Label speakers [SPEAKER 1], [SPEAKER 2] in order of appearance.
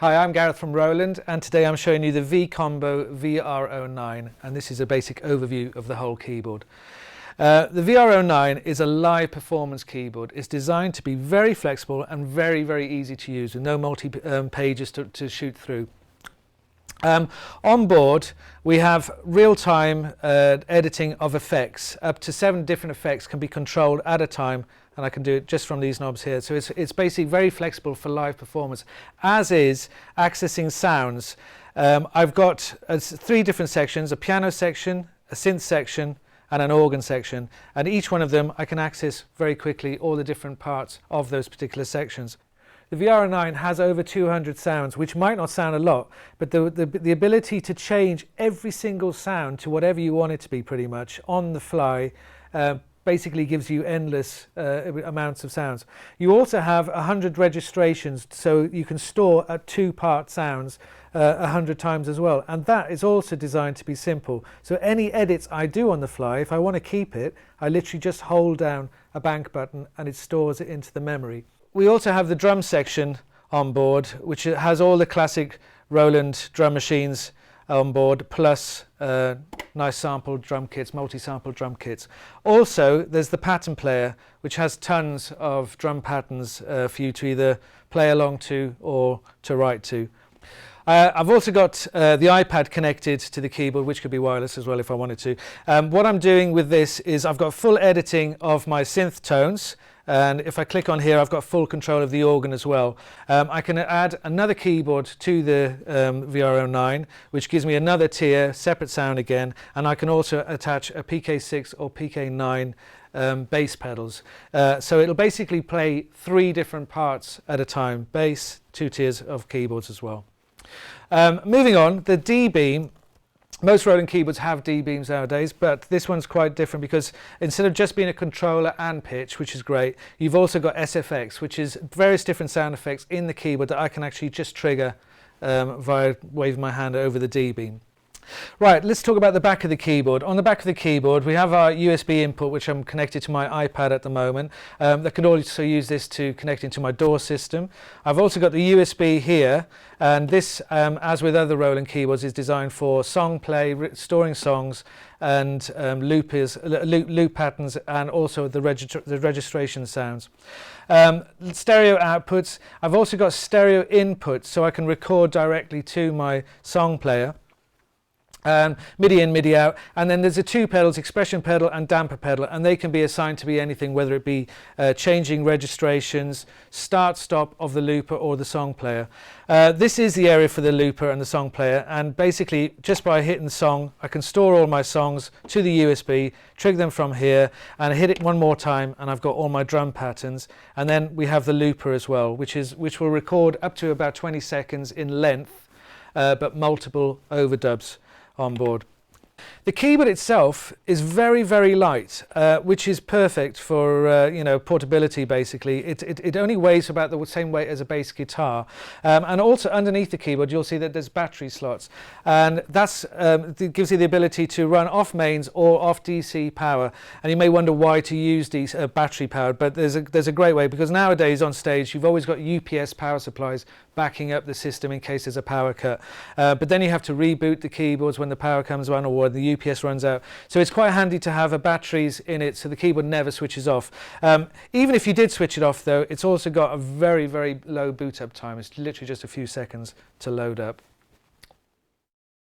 [SPEAKER 1] Hi, I'm Gareth from Roland, and today I'm showing you the V-COMBO VR-09, and this is a basic overview of the whole keyboard. The VR-09 is a live performance keyboard. It's designed to be very flexible and very easy to use with no pages to shoot through. On board we have real-time editing of effects. Up to 7 different effects can be controlled at a time, and I can do it just from these knobs here. So it's basically very flexible for live performance, as is accessing sounds. I've got 3 different sections: a piano section, a synth section and an organ section, and each one of them I can access very quickly all the different parts of those particular sections. The VR-09 has over 200 sounds, which might not sound a lot, but the ability to change every single sound to whatever you want it to be pretty much on the fly basically gives you endless amounts of sounds. You also have 100 registrations, so you can store 2-part sounds 100 times as well, and that is also designed to be simple. So any edits I do on the fly, if I want to keep it, I literally just hold down a bank button and it stores it into the memory. We also have the drum section on board, which has all the classic Roland drum machines on board, plus nice sample drum kits, multi-sample drum kits. Also, there's the pattern player, which has tons of drum patterns for you to either play along to or to write to. I've also got the iPad connected to the keyboard, which could be wireless as well if I wanted to. What I'm doing with this is I've got full editing of my synth tones, and if I click on here I've got full control of the organ as well. I can add another keyboard to the VR-09, which gives me another tier, separate sound again, and I can also attach a PK6 or PK9 bass pedals. So it'll basically play 3 different parts at a time: bass, 2 tiers of keyboards as well. Moving on, the D-beam. Most Roland keyboards have D-beams nowadays, but this one's quite different because instead of just being a controller and pitch, which is great, you've also got SFX, which is various different sound effects in the keyboard that I can actually just trigger via waving my hand over the D-beam. Right, let's talk about the back of the keyboard. On the back of the keyboard we have our USB input, which I'm connected to my iPad at the moment. I can also use this to connect into my DAW system. I've also got the USB here, and this, as with other Roland keyboards, is designed for song play, storing songs, and loop patterns, and also the registration sounds. Stereo outputs. I've also got stereo inputs, so I can record directly to my song player. MIDI in, MIDI out, and then there's the 2 pedals, expression pedal and damper pedal, and they can be assigned to be anything, whether it be changing registrations, start stop of the looper or the song player. This is the area for the looper and the song player, and basically just by hitting the song I can store all my songs to the USB, trigger them from here, and hit it one more time and I've got all my drum patterns. And then we have the looper as well, which will record up to about 20 seconds in length, but multiple overdubs on board. The keyboard itself is very light, which is perfect for portability. Basically, it only weighs about the same weight as a bass guitar, and also underneath the keyboard you'll see that there's battery slots, and it gives you the ability to run off mains or off DC power. And you may wonder why to use these battery powered, but there's a great way, because nowadays on stage you've always got UPS power supplies backing up the system in case there's a power cut, but then you have to reboot the keyboards when the power comes on or when the UPS runs out. So it's quite handy to have batteries in it so the keyboard never switches off. Even if you did switch it off though, it's also got a very low boot up time. It's literally just a few seconds to load up.